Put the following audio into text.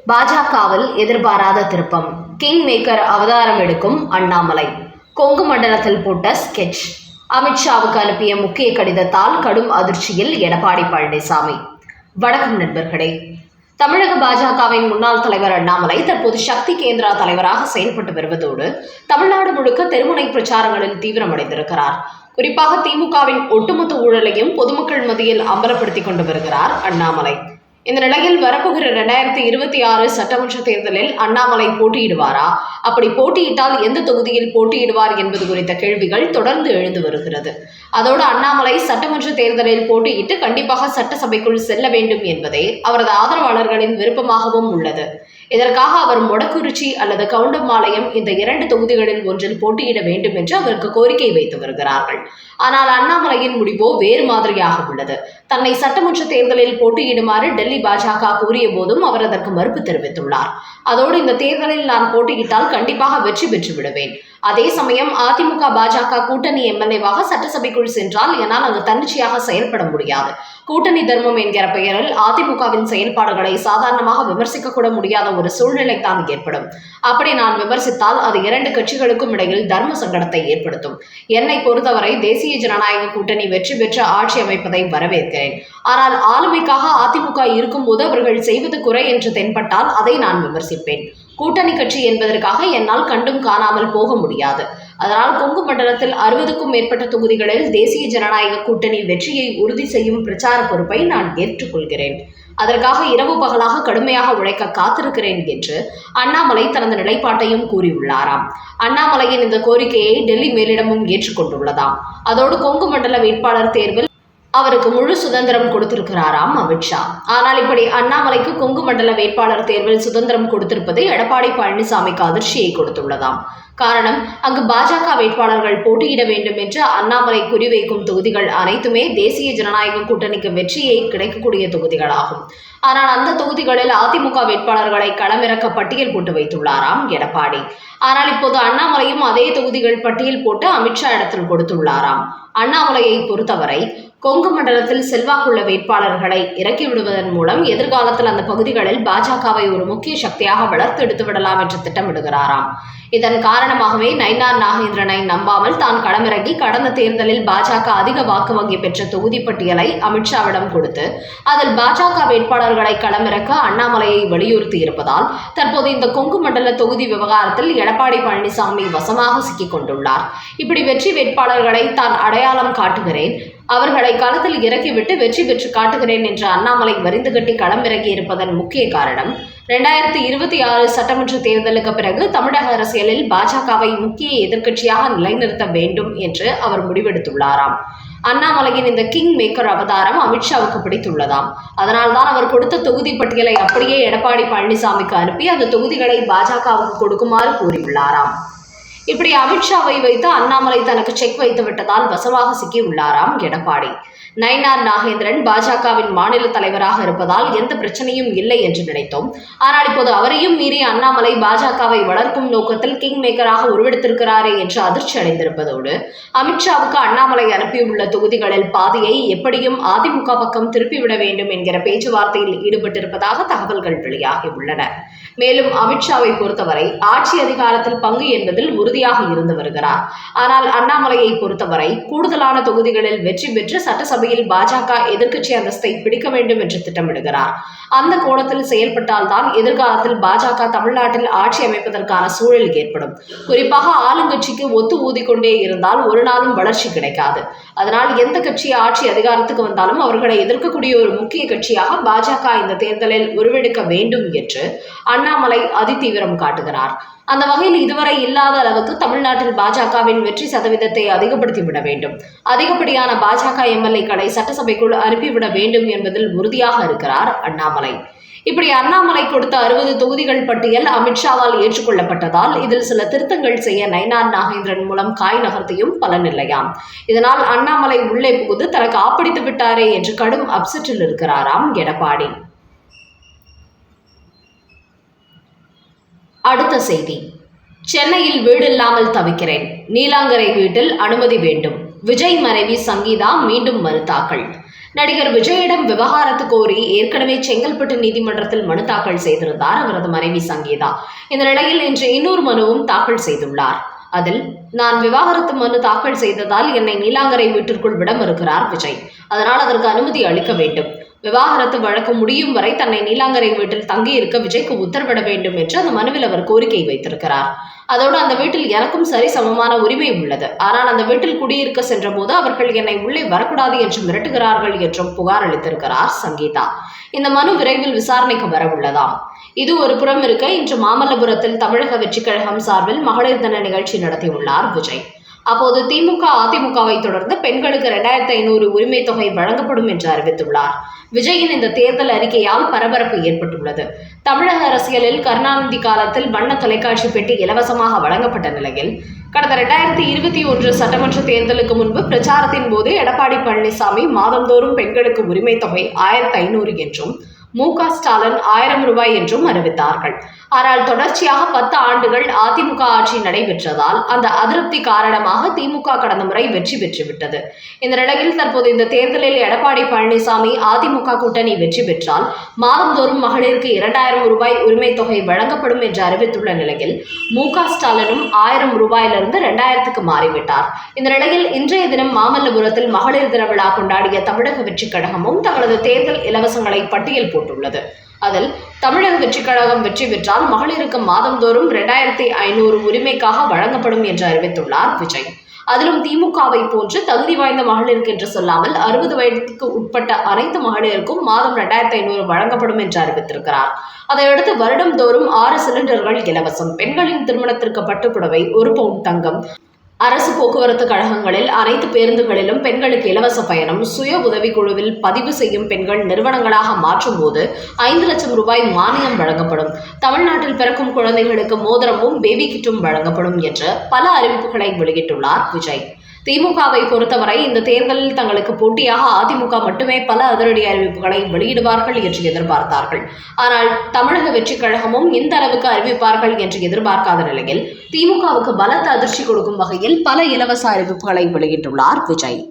பாஜகவில் எதிர்பாராத திருப்பம். கிங் மேக்கர் அவதாரம் எடுக்கும் அண்ணாமலை. கொங்கு மண்டலத்தில் போட்ட ஸ்கெட்ச். அமித்ஷாவுக்கு அனுப்பிய முக்கிய கடிதத்தால் கடும் அதிர்ச்சியில் எடப்பாடி பழனிசாமி. வணக்கம் நண்பர்களே. தமிழக பாஜகவின் முன்னாள் தலைவர் அண்ணாமலை தற்போது சக்தி கேந்திரா தலைவராக செயல்பட்டு வருவதோடு தமிழ்நாடு முழுக்க தெருமுனை பிரச்சாரங்களில் தீவிரமடைந்திருக்கிறார். குறிப்பாக திமுகவின் ஒட்டுமொத்த ஊழலையும் பொதுமக்கள் மத்தியில் அம்பலப்படுத்திக் கொண்டு வருகிறார் அண்ணாமலை. இந்த நிலையில் வரப்போகிற 2026 சட்டமன்ற தேர்தலில் அண்ணாமலை போட்டியிடுவாரா? அப்படி போட்டியிட்டால் எந்த தொகுதியில் போட்டியிடுவார் என்பது குறித்த கேள்விகள் தொடர்ந்து எழுந்து வருகிறது. அதோடு அண்ணாமலை சட்டமன்ற தேர்தலில் போட்டியிட்டு கண்டிப்பாக சட்டசபைக்குள் செல்ல வேண்டும் என்பதே அவரது ஆதரவாளர்களின் விருப்பமாகவும் உள்ளது. இதற்காக அவர் மொடக்குறிச்சி அல்லது கவுண்டம்பாளையம் இந்த 2 தொகுதிகளில் ஒன்றில் போட்டியிட வேண்டும் என்று அவருக்கு கோரிக்கை வைத்து வருகிறார்கள். ஆனால் அண்ணாமலையின் முடிவோ வேறு மாதிரியாக உள்ளது. தன்னை சட்டமன்ற தேர்தலில் போட்டியிடுமாறு டெல்லி பாஜக கூறிய போதும் அவர் அதற்கு மறுப்பு தெரிவித்துள்ளார். அதோடு இந்த தேர்தலில் நான் போட்டியிட்டால் கண்டிப்பாக வெற்றி பெற்று விடுவேன். அதே சமயம் அதிமுக பாஜக கூட்டணி எம்எல்ஏவாக சட்டசபைக்குள் சென்றால் என்னால் அங்கு தன்னிச்சையாக செயல்பட முடியாது. கூட்டணி தர்மம் என்கிற பெயரில் அதிமுகவின் செயல்பாடுகளை சாதாரணமாக விமர்சிக்க கூட முடியாத ஒரு சூழ்நிலை தான் ஏற்படும். அப்படி நான் விமர்சித்தால் அது 2 கட்சிகளுக்கும் இடையில் தர்ம சங்கடத்தை ஏற்படுத்தும். என்னை பொறுத்தவரை தேசிய ஜனநாயக கூட்டணி வெற்றி பெற்று ஆட்சி அமைப்பதை வரவேற்கிறேன். ஆனால் ஆளுமைக்காக அதிமுக இருக்கும்போது அவர்கள் செய்வது குறை என்று தென்பட்டால் அதை நான் விமர்சிப்பேன். கூட்டணி கட்சி என்பதற்காக என்னால் கண்டும் காணாமல் போக முடியாது. அதனால் கொங்கு மண்டலத்தில் 60க்கும் மேற்பட்ட தொகுதிகளில் தேசிய ஜனநாயக கூட்டணி வெற்றியை உறுதி செய்யும் பிரச்சார பொறுப்பை நான் ஏற்றுக்கொள்கிறேன். அதற்காக இரவு பகலாக கடுமையாக உழைக்க காத்திருக்கிறேன் என்று அண்ணாமலை தனது நிலைப்பாட்டையும் கூறியுள்ளாராம். அண்ணாமலையின் இந்த கோரிக்கையை டெல்லி மேலிடமும் ஏற்றுக்கொண்டுள்ளதாம். அதோடு கொங்கு மண்டல வேட்பாளர் தேர்வில் அவருக்கு முழு சுதந்திரம் கொடுத்திருக்கிறாராம் அமித்ஷா. ஆனால் இப்படி அண்ணாமலைக்கு கொங்கு மண்டல வேட்பாளர் தேர்வில் சுதந்திரம் கொடுத்திருப்பது எடப்பாடி பழனிசாமிக்கு அதிர்ச்சியை கொடுத்துள்ளதாம். காரணம், அங்கு பாஜக வேட்பாளர்கள் போட்டியிட வேண்டும் என்று அண்ணாமலை குறிவைக்கும் தொகுதிகள் அனைத்துமே தேசிய ஜனநாயக கூட்டணிக்கு வெற்றியை கிடைக்கக்கூடிய தொகுதிகளாகும். ஆனால் அந்த தொகுதிகளில் அதிமுக வேட்பாளர்களை களமிறக்க பட்டியல் போட்டு வைத்துள்ளாராம் எடப்பாடி. ஆனால் இப்போது அண்ணாமலையும் அதே தொகுதிகள் பட்டியல் போட்டு அமித்ஷா இடத்தில் கொடுத்துள்ளாராம். அண்ணாமலையை பொறுத்தவரை கொங்கு மண்டலத்தில் செல்வாக்குள்ள வேட்பாளர்களை இறக்கிவிடுவதன் மூலம் எதிர்காலத்தில் அந்த பகுதிகளில் பாஜகவை ஒரு முக்கிய சக்தியாக வளர்த்து எடுத்து விடலாம் என்று திட்டமிடுகிறாராம். இதன் காரணமாகவே நயினார் நாகேந்திரனை நம்பாமல் தான் களமிறங்கி கடந்த தேர்தலில் பாஜக அதிக வாக்கு வங்கி பெற்ற தொகுதி பட்டியலை அமித்ஷாவிடம் கொடுத்து அதில் பாஜக வேட்பாளர்களை களமிறக்க அண்ணாமலையை வலியுறுத்தி இருப்பதால் தற்போது இந்த கொங்கு மண்டல தொகுதி விவகாரத்தில் எடப்பாடி பழனிசாமி வசமாக சிக்கிக் கொண்டுள்ளார். இப்படி வெற்றி வேட்பாளர்களை தான் அடையாளம் காட்டுகிறேன், அவர்களை களத்தில் இறக்கிவிட்டு வெற்றி பெற்று காட்டுகிறேன் என்று அண்ணாமலை வரிந்து கட்டி களமிறங்கி இருப்பதன் முக்கிய காரணம் 2026 சட்டமன்ற தேர்தலுக்கு பிறகு தமிழக அரசியலில் பாஜகவை முக்கிய எதிர்க்கட்சியாக நிலைநிறுத்த வேண்டும் என்று அவர் முடிவெடுத்துள்ளாராம். அண்ணாமலையின் இந்த கிங் மேக்கர் அவதாரம் அமித்ஷாவுக்கு பிடித்துள்ளதாம். அதனால்தான் அவர் கொடுத்த தொகுதி பட்டியலை அப்படியே எடப்பாடி பழனிசாமிக்கு அனுப்பி அந்த தொகுதிகளை பாஜகவுக்கு கொடுக்குமாறு கூறியுள்ளாராம். இப்படி அமித்ஷாவை வைத்து அண்ணாமலை தனக்கு செக் வைத்து விட்டதால் வசமாக சிக்கி உள்ளாராம் எடப்பாடி. நயினார் நாகேந்திரன் பாஜகவின் மாநில தலைவராக இருப்பதால் எந்த பிரச்சனையும் இல்லை என்று நினைத்தோம். ஆனால் இப்போது அவரையும் மீறி அண்ணாமலை பாஜகவை வளர்க்கும் நோக்கத்தில் கிங் மேக்கராக உருவெடுத்திருக்கிறாரே என்று அதிர்ச்சி அடைந்திருப்பதோடு அமித்ஷாவுக்கு அண்ணாமலை அனுப்பியுள்ள தொகுதிகளில் பாதியை எப்படியும் அதிமுக பக்கம் திருப்பிவிட வேண்டும் என்கிற பேச்சுவார்த்தையில் ஈடுபட்டிருப்பதாக தகவல்கள் வெளியாகி உள்ளன. மேலும் அமித்ஷாவை பொறுத்தவரை ஆட்சி அதிகாரத்தில் பங்கு என்பதில் உறுதியாக இருந்து வருகிறார். ஆனால் அண்ணாமலையை பொறுத்தவரை கூடுதலான தொகுதிகளில் வெற்றி பெற்று சட்டசபையில் பாஜக எதிர்க்கட்சி அந்தஸ்தை பிடிக்க வேண்டும் என்று திட்டமிடுகிறார். அந்த கோணத்தில் செயல்பட்டால்தான் எதிர்காலத்தில் பாஜக தமிழ்நாட்டில் ஆட்சி அமைப்பதற்கான சூழல் ஏற்படும். குறிப்பாக ஆளுங்கட்சிக்கு ஒத்து ஊதிக்கொண்டே இருந்தால் ஒரு நாளும் வளர்ச்சி கிடைக்காது. அதனால் எந்த கட்சி ஆட்சி அதிகாரத்துக்கு வந்தாலும் அவர்களை எதிர்க்கக்கூடிய ஒரு முக்கிய கட்சியாக பாஜக இந்த தேர்தலில் உருவெடுக்க வேண்டும் என்று அண்ணாமலை அதிதீவிரம் காட்டுகிறார். அந்த வகையில் இதுவரை இல்லாத அளவுக்கு தமிழ்நாட்டில் பாஜகவின் வெற்றி சதவீதத்தை அதிகப்படுத்திவிட வேண்டும், அதிகப்படியான பாஜக எம்எல்ஏக்களை சட்டசபைக்குள் அனுப்பிவிட வேண்டும் என்பதில் உறுதியாக இருக்கிறார் அண்ணாமலை. இப்படி அண்ணாமலை கொடுத்த 60 தொகுதிகள் பட்டியல் அமித்ஷாவால் ஏற்றுக்கொள்ளப்பட்டதால் இதில் சில திருத்தங்கள் செய்ய நயினார் நாகேந்திரன் மூலம் காய் நகர்த்தியும் பலனில்லையாம். இதனால் அண்ணாமலை உள்ளே புகுந்து தனக்கு ஆப்பிடித்து விட்டாரே என்று கடும் அப்செட்டில் இருக்கிறாராம் எடப்பாடி. அடுத்த செய்தி. சென்னையில் வீடு இல்லாமல் தவிக்கிறேன், நீலாங்கரை வீட்டில் அனுமதி வேண்டும், விஜய் மனைவி சங்கீதா மீண்டும் மறுத்தாக்கள். நடிகர் விஜயிடம் விவகாரத்து கோரி ஏற்கனவே செங்கல்பட்டு நீதிமன்றத்தில் மனு தாக்கல் செய்திருந்தார் அவரது மனைவி சங்கீதா. இந்த நிலையில் இன்று இன்னொரு மனுவும் தாக்கல் செய்துள்ளார். அதில், நான் விவாகரத்து மனு தாக்கல் செய்ததால் என்னை நீலாங்கரை வீட்டிற்குள் விட மறுக்கிறார் விஜய். அதனால் அதற்கு அனுமதி அளிக்க வேண்டும். விவாகரத்து வழக்கு முடியும் வரை தன்னை நீலாங்கரை வீட்டில் தங்கியிருக்க விஜய்க்கு உத்தரவிட வேண்டும் என்று அந்த மனுவில் அவர் கோரிக்கை வைத்திருக்கிறார். அதோடு அந்த வீட்டில் எனக்கும் சரி சமமான உரிமை உள்ளது. ஆனால் அந்த வீட்டில் குடியிருக்க சென்ற போது அவர்கள் என்னை உள்ளே வரக்கூடாது என்று மிரட்டுகிறார்கள் என்றும் புகார் அளித்திருக்கிறார் சங்கீதா. இந்த மனு விரைவில் விசாரணைக்கு வர உள்ளதாம். இது ஒரு புறம் இருக்க, இன்று மாமல்லபுரத்தில் தமிழக வெற்றிக் கழகம் சார்பில் மகளிர் தின நிகழ்ச்சி நடத்தியுள்ளார் விஜய். அப்போது திமுக அதிமுகவை தொடர்ந்து பெண்களுக்கு 2500 உரிமை தொகை வழங்கப்படும் என்று அறிவித்துள்ளார். விஜயின் இந்த தேர்தல் அறிக்கையால் பரபரப்பு ஏற்பட்டுள்ளது. தமிழக அரசியலில் கருணாநிதி காலத்தில் வண்ண தொலைக்காட்சி பெட்டி இலவசமாக வழங்கப்பட்ட நிலையில் கடந்த 2021 சட்டமன்ற தேர்தலுக்கு முன்பு பிரச்சாரத்தின் போது எடப்பாடி பழனிசாமி மாதந்தோறும் பெண்களுக்கு உரிமை தொகை 1500 என்றும் மு.க. ஸ்டாலின் 1000 ரூபாய் என்றும் அறிவித்தார்கள். ஆனால் தொடர்ச்சியாக 10 ஆண்டுகள் அதிமுக ஆட்சி நடைபெற்றதால் அந்த அதிருப்தி காரணமாக திமுக கடந்த முறை வெற்றி பெற்றுவிட்டது. இந்த நிலையில் தற்போது இந்த தேர்தலில் எடப்பாடி பழனிசாமி அதிமுக கூட்டணி வெற்றி பெற்றால் மாதந்தோறும் மகளிருக்கு 2000 ரூபாய் உரிமை தொகை வழங்கப்படும் என்று அறிவித்துள்ள நிலையில் மு.க. ஸ்டாலினும் 1000 ரூபாயிலிருந்து 2000க்கு மாறிவிட்டார். இந்த நிலையில் இன்றைய தினம் மாமல்லபுரத்தில் மகளிர் தின விழா கொண்டாடிய தமிழக வெற்றிக் கழகமும் தங்களது தேர்தல் இலவசங்களை பட்டியல் போட்டுள்ளது. அதில் தமிழக வெற்றிக் கழகம் வெற்றி பெற்றால் மகளிருக்கு மாதந்தோறும் 2500 உரிமைக்காக வழங்கப்படும் என்று அறிவித்துள்ளார் விஜய். அதிலும் திமுகவை போன்று தகுதி வாய்ந்த மகளிருக்கு என்று சொல்லாமல் 60 வயதுக்கு உட்பட்ட அனைத்து மகளிருக்கும் மாதம் 2500 வழங்கப்படும் என்று அறிவித்திருக்கிறார். அதையடுத்து வருடந்தோறும் 6 சிலிண்டர்கள் இலவசம், பெண்களின் திருமணத்திற்கு பட்டுப்புடவை, 1 பவுன் தங்கம், அரசு போக்குவரத்து கழகங்களில் அனைத்து பேருந்துகளிலும் பெண்களுக்கு இலவச பயணம், சுய உதவிக்குழுவில் பதிவு செய்யும் பெண்கள் நிறுவனங்களாக மாற்றும் போது 5 லட்சம் ரூபாய் மானியம் வழங்கப்படும், தமிழ்நாட்டில் பிறக்கும் குழந்தைகளுக்கு மோதிரமும் பேபி கிட்டும் வழங்கப்படும் என்று பல அறிவிப்புகளை வெளியிட்டுள்ளார் விஜய். திமுகவை பொறுத்தவரை இந்த தேர்தலில் தங்களுக்கு போட்டியாக அதிமுக மட்டுமே பல அதிரடி அறிவிப்புகளை வெளியிடுவார்கள் என்று எதிர்பார்த்தார்கள். ஆனால் தமிழக வெற்றிக் கழகமும் இந்த அளவுக்கு அறிவிப்பார்கள் என்று எதிர்பார்க்காத நிலையில் திமுகவுக்கு பலத்த அதிர்ச்சி கொடுக்கும் வகையில் பல இலவச அறிவிப்புகளை வெளியிட்டுள்ளார் விஜய்.